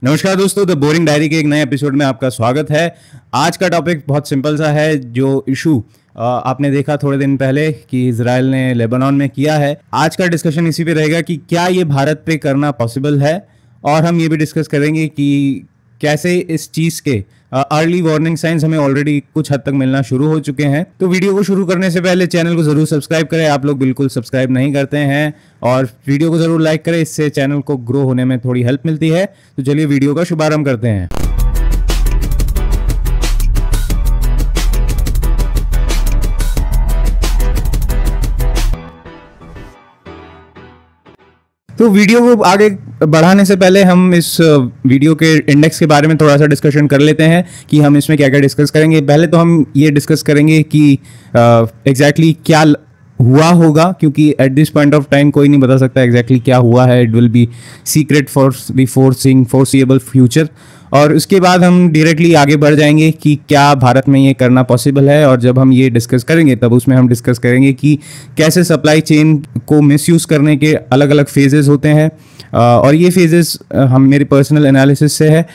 नमस्कार दोस्तों, the boring diary के एक नए एपिसोड में आपका स्वागत है। आज का टॉपिक बहुत सिंपल सा है। जो इशू आपने देखा थोड़े दिन पहले कि इजराइल ने लेबनान में किया है, आज का डिस्कशन इसी पे रहेगा कि क्या ये भारत पे करना पॉसिबल है, और हम ये भी डिस्कस करेंगे कि कैसे इस चीज़ के अर्ली वार्निंग साइंस हमें ऑलरेडी कुछ हद तक मिलना शुरू हो चुके हैं। तो वीडियो को शुरू करने से पहले चैनल को जरूर सब्सक्राइब करें। आप लोग बिल्कुल सब्सक्राइब नहीं करते हैं, और वीडियो को जरूर लाइक करें, इससे चैनल को ग्रो होने में थोड़ी हेल्प मिलती है। तो चलिए वीडियो का शुभारंभ करते हैं। तो वीडियो को आगे बढ़ाने से पहले हम इस वीडियो के इंडेक्स के बारे में थोड़ा सा डिस्कशन कर लेते हैं कि हम इसमें क्या क्या डिस्कस करेंगे। पहले तो हम ये डिस्कस करेंगे कि एग्जैक्टली क्या हुआ होगा, क्योंकि at this point of time कोई नहीं बता सकता एग्जैक्टली क्या हुआ है। It will be secret for the foreseeable future. और उसके बाद हम डायरेक्टली आगे बढ़ जाएंगे कि क्या भारत में ये करना पॉसिबल है। और जब हम ये डिस्कस करेंगे तब उसमें हम डिस्कस करेंगे कि कैसे सप्लाई चेन को मिसयूज़ करने के अलग अलग फेजेस होते हैं, और ये फेजेस हम मेरे पर्सनल एनालिसिस से है।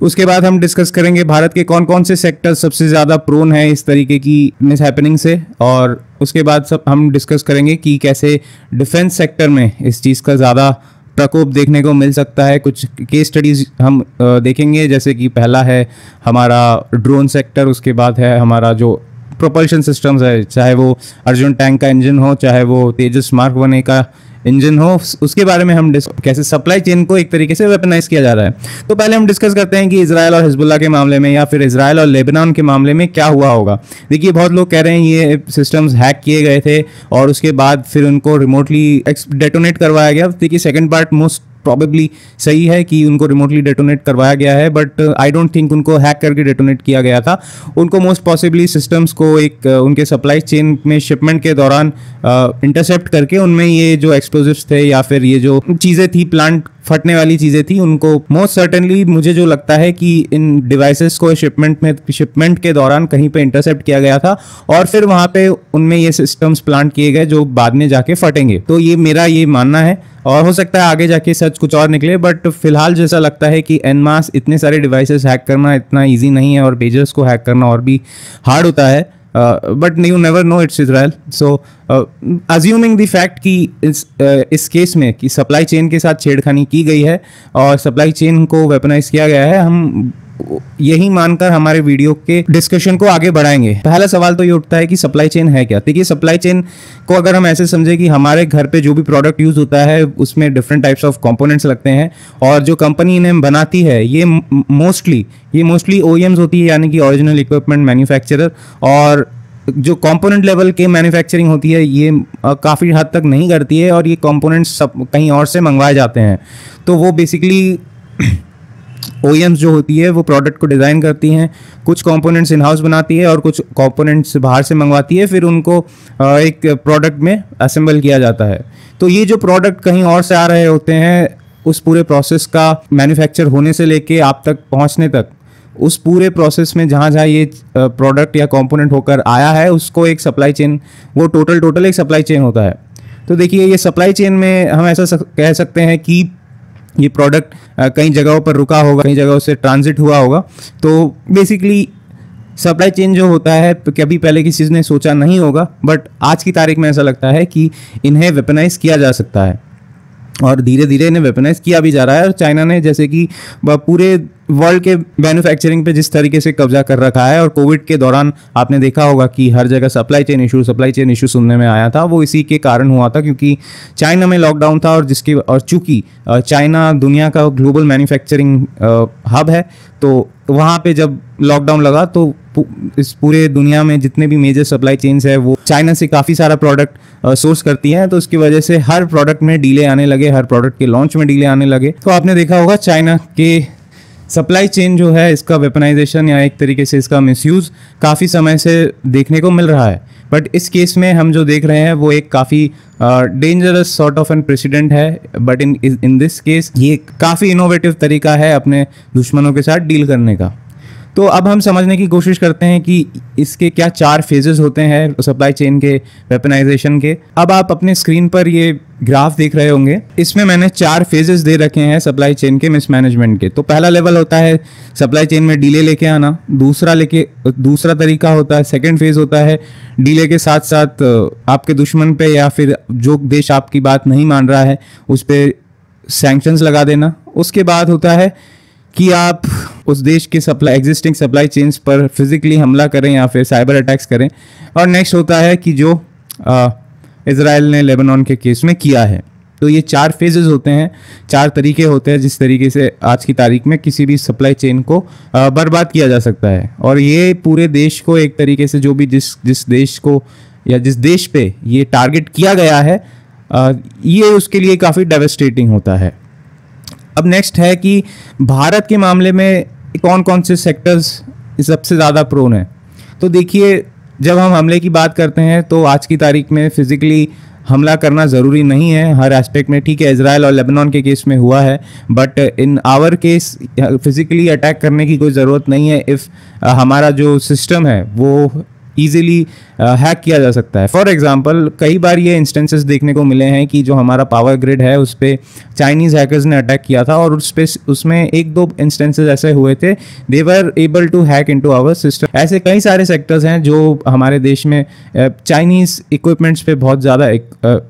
उसके बाद हम डिस्कस करेंगे भारत के कौन कौन से सेक्टर सबसे ज़्यादा प्रोन है इस तरीके की मिस हैपनिंग से। और उसके बाद हम डिस्कस करेंगे कि कैसे डिफेंस सेक्टर में इस चीज़ का ज़्यादा प्रकोप देखने को मिल सकता है। कुछ केस स्टडीज़ हम देखेंगे, जैसे कि पहला है हमारा ड्रोन सेक्टर, उसके बाद है हमारा जो प्रोपल्शन सिस्टम्स है, चाहे वो अर्जुन टैंक का इंजन हो, चाहे वो तेजस मार्क 1A का इंजन हो, उसके बारे में हम कैसे सप्लाई चेन को एक तरीके से वेपनाइज किया जा रहा है। तो पहले हम डिस्कस करते हैं कि इजराइल और हिजबुल्लाह के मामले में, या फिर इजराइल और लेबनान के मामले में क्या हुआ होगा। देखिए, बहुत लोग कह रहे हैं ये सिस्टम्स हैक किए गए थे और उसके बाद फिर उनको रिमोटली डेटोनेट करवाया गया। देखिए, सेकंड पार्ट मोस्ट प्रॉबेबली सही है कि उनको रिमोटली डेटोनेट करवाया गया है, बट आई डोंट थिंक उनको हैक करके डेटोनेट किया गया था। उनको मोस्ट पॉसिबली सिस्टम्स को एक उनके सप्लाई चेन में शिपमेंट के दौरान इंटरसेप्ट करके उनमें ये जो एक्सप्लोजिव्स थे या फिर ये जो चीज़ें थी, प्लांट फटने वाली चीज़ें थी, उनको मोस्ट सर्टेनली मुझे जो लगता है कि इन डिवाइसेस को शिपमेंट के दौरान कहीं पे इंटरसेप्ट किया गया था, और फिर वहाँ पे उनमें ये सिस्टम्स प्लांट किए गए जो बाद में जाके फटेंगे। तो ये मेरा ये मानना है, और हो सकता है आगे जाके सच कुछ और निकले, बट फिलहाल जैसा लगता है कि एन मास इतने सारे डिवाइसेस हैक करना इतना ईजी नहीं है, और पेजेस को हैक करना और भी हार्ड होता है। But you never know, it's Israel. So assuming the fact कि इस केस में कि सप्लाई चेन के साथ छेड़खानी की गई है और सप्लाई चेन को वेपनाइज किया गया है, हम यही मानकर हमारे वीडियो के डिस्कशन को आगे बढ़ाएंगे। पहला सवाल तो ये उठता है कि सप्लाई चेन है क्या। देखिए, सप्लाई चेन को अगर हम ऐसे समझे कि हमारे घर पे जो भी प्रोडक्ट यूज होता है उसमें डिफरेंट टाइप्स ऑफ कंपोनेंट्स लगते हैं, और जो कंपनी इन्हें बनाती है ये मोस्टली OEMs होती है, यानी कि ओरिजिनल इक्विपमेंट मैन्युफैक्चरर। और जो कंपोनेंट लेवल के मैन्युफैक्चरिंग होती है ये काफ़ी हद तक नहीं करती है, और ये कंपोनेंट्स सब कहीं और से मंगवाए जाते हैं। तो वो बेसिकली OEMs जो होती है वो प्रोडक्ट को डिज़ाइन करती हैं, कुछ कंपोनेंट्स इन हाउस बनाती है और कुछ कंपोनेंट्स बाहर से मंगवाती है, फिर उनको एक प्रोडक्ट में असेंबल किया जाता है। तो ये जो प्रोडक्ट कहीं और से आ रहे होते हैं, उस पूरे प्रोसेस का मैन्युफैक्चर होने से लेके आप तक पहुंचने तक, उस पूरे प्रोसेस में जहाँ जहाँ ये प्रोडक्ट या कंपोनेंट होकर आया है, उसको एक सप्लाई चेन, वो टोटल एक सप्लाई चेन होता है। तो देखिए, ये सप्लाई चेन में हम ऐसा कह सकते हैं कि ये प्रोडक्ट कई जगहों पर रुका होगा, कई जगहों से ट्रांजिट हुआ होगा। तो बेसिकली सप्लाई चेन जो होता है कभी पहले किसी ने सोचा नहीं होगा, बट आज की तारीख में ऐसा लगता है कि इन्हें वेपनाइज किया जा सकता है, और धीरे धीरे इन्हें वेपनाइज किया भी जा रहा है। और चाइना ने जैसे कि पूरे वर्ल्ड के मैन्युफैक्चरिंग पे जिस तरीके से कब्जा कर रखा है, और कोविड के दौरान आपने देखा होगा कि हर जगह सप्लाई चेन इशू सुनने में आया था, वो इसी के कारण हुआ था क्योंकि चाइना में लॉकडाउन था, और चूंकि चाइना दुनिया का ग्लोबल मैन्युफैक्चरिंग हब है, तो वहाँ पे जब लॉकडाउन लगा तो इस पूरे दुनिया में जितने भी मेजर सप्लाई चेन्स है वो चाइना से काफ़ी सारा प्रोडक्ट सोर्स करती हैं। तो उसकी वजह से हर प्रोडक्ट में डीले आने लगे, हर प्रोडक्ट के लॉन्च में डीले आने लगे। तो आपने देखा होगा चाइना के सप्लाई चेन जो है, इसका वेपनाइजेशन या एक तरीके से इसका मिसयूज़ काफ़ी समय से देखने को मिल रहा है। बट इस केस में हम जो देख रहे हैं वो एक काफ़ी dangerous sort of an precedent है, बट इन दिस केस ये काफ़ी इनोवेटिव तरीका है अपने दुश्मनों के साथ डील करने का। तो अब हम समझने की कोशिश करते हैं कि इसके क्या 4 फेजेस होते हैं सप्लाई चेन के वेपनाइजेशन के। अब आप अपने स्क्रीन पर ये ग्राफ देख रहे होंगे, इसमें मैंने 4 फेजेस दे रखे हैं सप्लाई चेन के मिसमैनेजमेंट के। तो पहला लेवल होता है सप्लाई चेन में डीले लेके आना, दूसरा तरीका होता है, सेकंड फेज होता है डीले के साथ साथ आपके दुश्मन पे या फिर जो देश आपकी बात नहीं मान रहा है उस पर सैंक्शंस लगा देना। उसके बाद होता है कि आप उस देश के एग्जिस्टिंग सप्लाई चेन्स पर फिजिकली हमला करें या फिर साइबर अटैक्स करें। और नेक्स्ट होता है कि जो इजराइल ने लेबनान के केस में किया है। तो ये 4 फेजेस होते हैं, 4 तरीके होते हैं जिस तरीके से आज की तारीख में किसी भी सप्लाई चेन को बर्बाद किया जा सकता है। और ये पूरे देश को एक तरीके से जो भी जिस देश को या जिस देश पे ये टारगेट किया गया है ये उसके लिए काफ़ी डेवेस्टेटिंग होता है। अब नेक्स्ट है कि भारत के मामले में कौन कौन से सेक्टर्स सबसे ज़्यादा प्रोन है। तो देखिए, जब हम हमले की बात करते हैं तो आज की तारीख में फिजिकली हमला करना ज़रूरी नहीं है हर एस्पेक्ट में। ठीक है, इजराइल और लेबनान के केस में हुआ है, but in our case physically attack करने की कोई ज़रूरत नहीं है इफ़ हमारा जो सिस्टम है वो ईजिली हैक किया जा सकता है। फॉर एग्जांपल, कई बार ये इंस्टेंसेस देखने को मिले हैं कि जो हमारा पावर ग्रिड है उस पर चाइनीज़ हैकर्स ने अटैक किया था और उसमें 1-2 इंस्टेंसेस ऐसे हुए थे, they were able to hack into our system. ऐसे कई सारे सेक्टर्स हैं जो हमारे देश में चाइनीज़ इक्विपमेंट्स पे बहुत ज़्यादा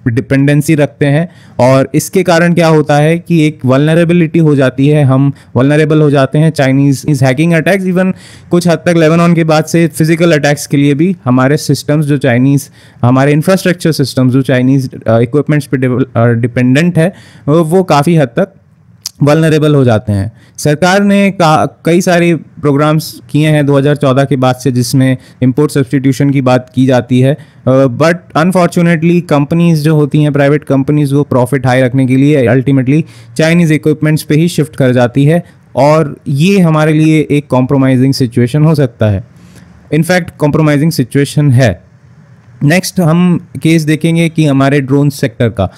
डिपेंडेंसी रखते हैं और इसके कारण क्या होता है कि एक वल्नरेबिलिटी हो जाती है, हम वल्नरेबल हो जाते हैं चाइनीज़ हैकिंग अटैक्स। इवन कुछ हद तक लेबनान के बाद से फिजिकल अटैक्स के लिए भी हमारे सिस्टम्स जो चाइनीज़, हमारे इंफ्रास्ट्रक्चर सिस्टम्स जो चाइनीज़ इक्विपमेंट्स पे डिपेंडेंट है वो काफ़ी हद तक वल्नरेबल हो जाते हैं। सरकार ने कई सारे प्रोग्राम्स किए हैं 2014 के बाद से जिसमें इंपोर्ट सब्स्टिट्यूशन की बात की जाती है, बट अनफॉर्चुनेटली कंपनीज जो होती हैं, प्राइवेट कंपनीज, वो प्रॉफिट हाई रखने के लिए अल्टीमेटली चाइनीज़ इक्विपमेंट्स पे ही शिफ्ट कर जाती है और ये हमारे लिए एक कॉम्प्रोमाइजिंग सिचुएशन हो सकता है। इनफैक्ट कॉम्प्रोमाइजिंग सिचुएशन है। नेक्स्ट हम केस देखेंगे कि हमारे ड्रोन सेक्टर का।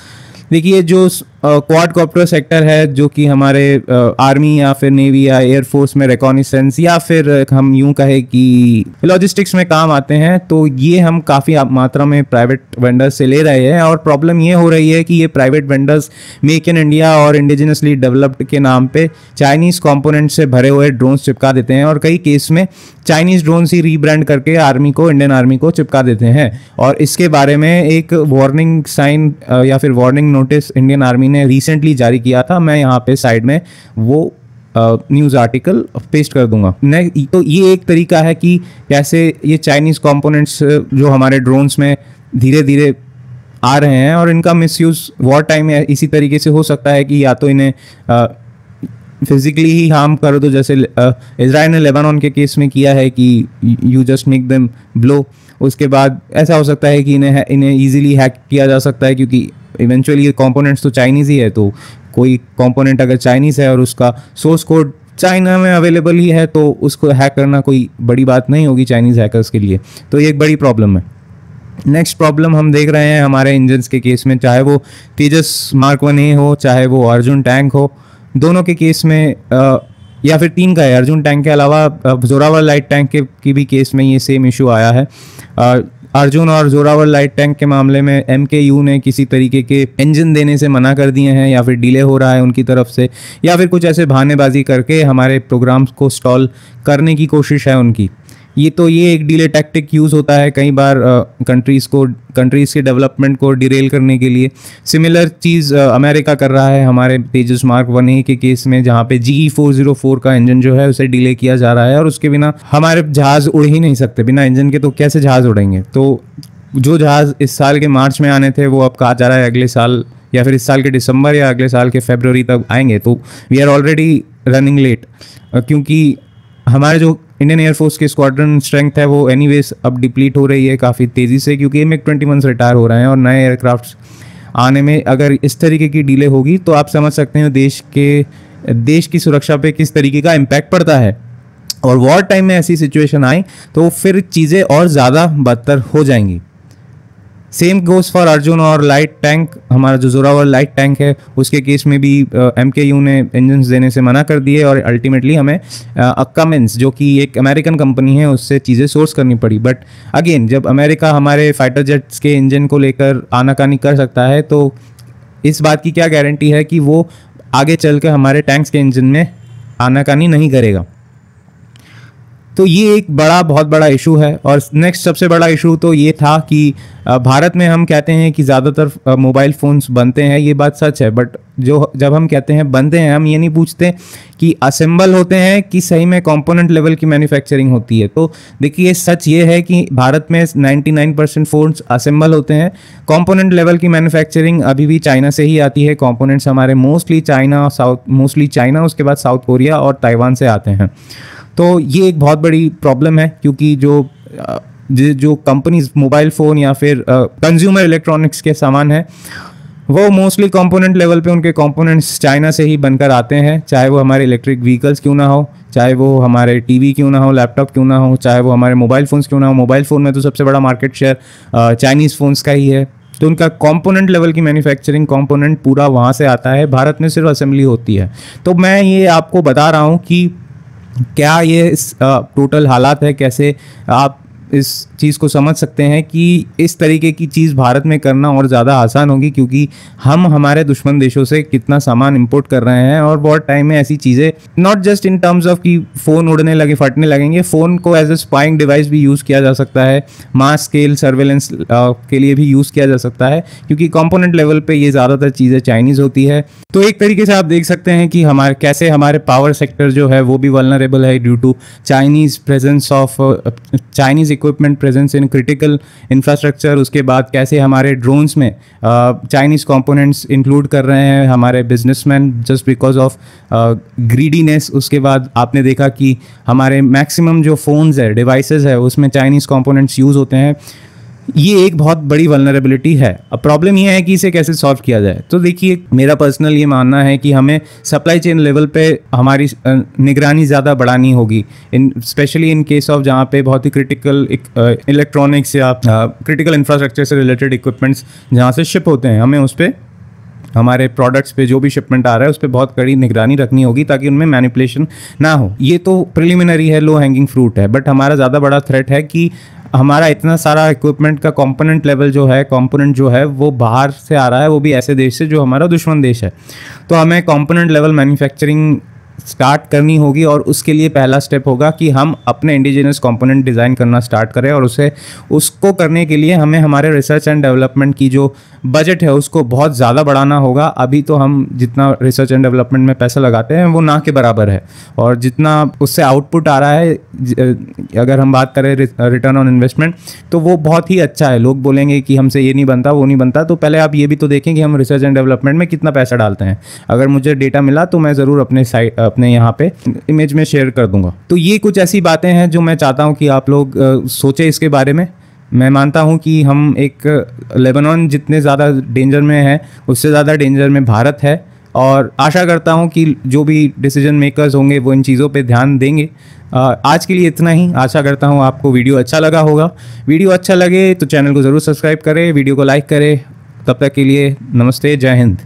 देखिए, जो क्वाडकॉप्टर सेक्टर है जो कि हमारे आर्मी या फिर नेवी या एयरफोर्स में रिकॉनिसेंस या फिर हम यूं कहें कि लॉजिस्टिक्स में काम आते हैं, तो ये हम काफ़ी मात्रा में प्राइवेट वेंडर्स से ले रहे हैं। और प्रॉब्लम ये हो रही है कि ये private vendors make in India और इंडिजिनसली डेवलप्ड के नाम पे चाइनीज़ कंपोनेंट से भरे हुए ड्रोन्स चिपका देते हैं और कई केस में चाइनीज़ ड्रोन्स ही रीब्रांड करके इंडियन आर्मी को चिपका देते हैं। और इसके बारे में एक वार्निंग साइन या फिर वार्निंग नोटिस इंडियन आर्मी ने रिसेंटली जारी किया था। मैं यहाँ पे साइड में वो न्यूज़ आर्टिकल पेस्ट कर दूंगा। तो ये एक तरीका है कि कैसे ये चाइनीज़ कंपोनेंट्स जो हमारे ड्रोन्स में धीरे धीरे आ रहे हैं और इनका मिसयूज़ वॉर टाइम में इसी तरीके से हो सकता है कि या तो इन्हें फिजिकली ही हार्म कर दो, जैसे इजराइल ने लेबनान के केस में किया है कि you just make them blow. उसके बाद ऐसा हो सकता है कि इन्हें ईजिली हैक किया जा सकता है क्योंकि इवेंचुअली ये कंपोनेंट्स तो चाइनीज़ ही है। तो कोई कंपोनेंट अगर चाइनीज़ है और उसका सोर्स कोड चाइना में अवेलेबल ही है तो उसको हैक करना कोई बड़ी बात नहीं होगी चाइनीज़ हैकर्स के लिए। तो ये एक बड़ी प्रॉब्लम है। नेक्स्ट प्रॉब्लम हम देख रहे हैं हमारे इंजन्स के केस में, चाहे वो तेजस Mark 1A हो, चाहे वो अर्जुन टैंक हो, दोनों के केस में या फिर 3 का है। अर्जुन टैंक के अलावा जोरावर लाइट टैंक की भी केस में ये सेम इशू आया है। अर्जुन और जोरावर लाइट टैंक के मामले में MKU ने किसी तरीके के इंजन देने से मना कर दिए हैं या फिर डिले हो रहा है उनकी तरफ से, या फिर कुछ ऐसे बहानेबाजी करके हमारे प्रोग्राम्स को स्टॉल करने की कोशिश है उनकी। ये एक डिले टैक्टिक यूज़ होता है कई बार कंट्रीज़ के डेवलपमेंट को डिरेल करने के लिए। सिमिलर चीज़ अमेरिका कर रहा है हमारे तेजस Mark 1A के केस में, जहाँ पे GE404 का इंजन जो है उसे डिले किया जा रहा है और उसके बिना हमारे जहाज़ उड़ ही नहीं सकते। बिना इंजन के तो कैसे जहाज़ उड़ेंगे। तो जो जहाज़ इस साल के मार्च में आने थे वो अब कहा जा रहा है अगले साल या फिर इस साल के दिसंबर या अगले साल के फरवरी तक आएंगे। तो we are already running late क्योंकि हमारे जो इंडियन एयरफोर्स की स्क्वाड्रन स्ट्रेंथ है वो एनीवेज अब डिप्लीट हो रही है काफ़ी तेज़ी से, क्योंकि MiG-21 रिटायर हो रहे हैं और नए एयरक्राफ्ट आने में अगर इस तरीके की डिले होगी तो आप समझ सकते हैं देश की सुरक्षा पे किस तरीके का इम्पैक्ट पड़ता है। और वॉर टाइम में ऐसी सिचुएशन आई तो फिर चीज़ें और ज़्यादा बदतर हो जाएंगी। सेम गोज फॉर अर्जुन और लाइट टैंक, हमारा जो जोरावर लाइट टैंक है उसके केस में भी MKU ने इंजन्स देने से मना कर दिए और अल्टीमेटली हमें Cummins जो कि एक अमेरिकन कंपनी है उससे चीज़ें सोर्स करनी पड़ी। बट अगेन जब अमेरिका हमारे फाइटर जेट्स के इंजन को लेकर आनाकानी कर सकता है तो इस बात की क्या गारंटी है कि वो आगे चल के हमारे टैंक्स के इंजन में आनाकानी नहीं करेगा। तो ये एक बहुत बड़ा इशू है। और नेक्स्ट सबसे बड़ा इशू तो ये था कि भारत में हम कहते हैं कि ज़्यादातर मोबाइल फ़ोन्स बनते हैं, ये बात सच है। बट जब हम कहते हैं बनते हैं, हम ये नहीं पूछते कि असेंबल होते हैं कि सही में कंपोनेंट लेवल की मैन्युफैक्चरिंग होती है। तो देखिए सच ये है कि भारत में 99% फ़ोन्स असेंबल होते हैं। कंपोनेंट लेवल की मैन्युफैक्चरिंग अभी भी चाइना से ही आती है। कंपोनेंट्स हमारे मोस्टली चाइना, उसके बाद साउथ कोरिया और ताइवान से आते हैं। तो ये एक बहुत बड़ी प्रॉब्लम है क्योंकि जो कंपनीज मोबाइल फ़ोन या फिर कंज्यूमर इलेक्ट्रॉनिक्स के सामान है वो मोस्टली कंपोनेंट लेवल पे उनके कंपोनेंट्स चाइना से ही बनकर आते हैं, चाहे वो हमारे इलेक्ट्रिक व्हीकल्स क्यों ना हो, चाहे वो हमारे टीवी क्यों ना हो, लैपटॉप क्यों ना हो, चाहे वो हमारे मोबाइल फ़ोन्स क्यों ना हो। मोबाइल फ़ोन में तो सबसे बड़ा मार्केट शेयर चाइनीज़ फ़ोन्स का ही है। तो उनका कंपोनेंट लेवल की मैन्युफैक्चरिंग कंपोनेंट पूरा वहाँ से आता है, भारत में सिर्फ असेंबली होती है। तो मैं ये आपको बता रहा हूँ कि क्या ये टोटल हालात है, कैसे आप इस चीज़ को समझ सकते हैं कि इस तरीके की चीज़ भारत में करना और ज़्यादा आसान होगी क्योंकि हम हमारे दुश्मन देशों से कितना सामान इंपोर्ट कर रहे हैं। और बहुत टाइम में ऐसी चीज़ें not just in terms of कि फ़ोन उड़ने लगे, फटने लगेंगे, फ़ोन को एज ए स्पाइंग डिवाइस भी यूज़ किया जा सकता है, मास स्केल सर्वेलेंस के लिए भी यूज़ किया जा सकता है क्योंकि कंपोनेंट लेवल पर ये ज़्यादातर चीज़ें चाइनीज़ होती है। तो एक तरीके से आप देख सकते हैं कि कैसे हमारे पावर सेक्टर जो है वो भी वल्नरेबल है due to Chinese presence of Chinese equipment presence in critical infrastructure. उसके बाद कैसे हमारे ड्रोन्स में चाइनीज़ कंपोनेंट्स इंक्लूड कर रहे हैं हमारे businessman just because of greediness. उसके बाद आपने देखा कि हमारे मैक्सिमम जो फ़ोन्स है, डिवाइसेस है, उसमें चाइनीज़ कंपोनेंट्स यूज़ होते हैं। ये एक बहुत बड़ी वल्नरेबिलिटी है। अब प्रॉब्लम ये है कि इसे कैसे सॉल्व किया जाए। तो देखिए मेरा पर्सनल ये मानना है कि हमें सप्लाई चेन लेवल पे हमारी निगरानी ज़्यादा बढ़ानी होगी, स्पेशली इन केस ऑफ जहाँ पे बहुत ही क्रिटिकल इलेक्ट्रॉनिक्स या क्रिटिकल इंफ्रास्ट्रक्चर से रिलेटेड इक्विपमेंट्स जहाँ से शिप होते हैं, हमें उस पर हमारे प्रोडक्ट्स पे जो भी शिपमेंट आ रहा है उस पर बहुत कड़ी निगरानी रखनी होगी ताकि उनमें मैनिपुलेशन ना हो। ये तो प्रिलिमिनरी है, लो हैंगिंग फ्रूट है। बट हमारा ज़्यादा बड़ा थ्रेट है कि हमारा इतना सारा इक्विपमेंट का कंपोनेंट जो है वो बाहर से आ रहा है, वो भी ऐसे देश से जो हमारा दुश्मन देश है। तो हमें कंपोनेंट लेवल मैन्युफैक्चरिंग स्टार्ट करनी होगी और उसके लिए पहला स्टेप होगा कि हम अपने इंडिजिनस कंपोनेंट डिज़ाइन करना स्टार्ट करें। और उसको करने के लिए हमें हमारे रिसर्च एंड डेवलपमेंट की जो बजट है उसको बहुत ज़्यादा बढ़ाना होगा। अभी तो हम जितना रिसर्च एंड डेवलपमेंट में पैसा लगाते हैं वो ना के बराबर है, और जितना उससे आउटपुट आ रहा है, अगर हम बात करें रिटर्न ऑन इन्वेस्टमेंट, तो वो बहुत ही अच्छा है। लोग बोलेंगे कि हमसे ये नहीं बनता, वो नहीं बनता, तो पहले आप ये भी तो देखें कि हम रिसर्च एंड डेवलपमेंट में कितना पैसा डालते हैं। अगर मुझे डेटा मिला तो मैं ज़रूर अपने यहाँ पे इमेज में शेयर कर दूंगा। तो ये कुछ ऐसी बातें हैं जो मैं चाहता हूँ कि आप लोग सोचें इसके बारे में। मैं मानता हूँ कि हम एक लेबनान जितने ज़्यादा डेंजर में है उससे ज़्यादा डेंजर में भारत है, और आशा करता हूँ कि जो भी डिसीजन मेकर्स होंगे वो इन चीज़ों पे ध्यान देंगे। आज के लिए इतना ही। आशा करता हूँ आपको वीडियो अच्छा लगा होगा। वीडियो अच्छा लगे तो चैनल को ज़रूर सब्सक्राइब करें, वीडियो को लाइक करें। तब तक के लिए नमस्ते, जय हिंद।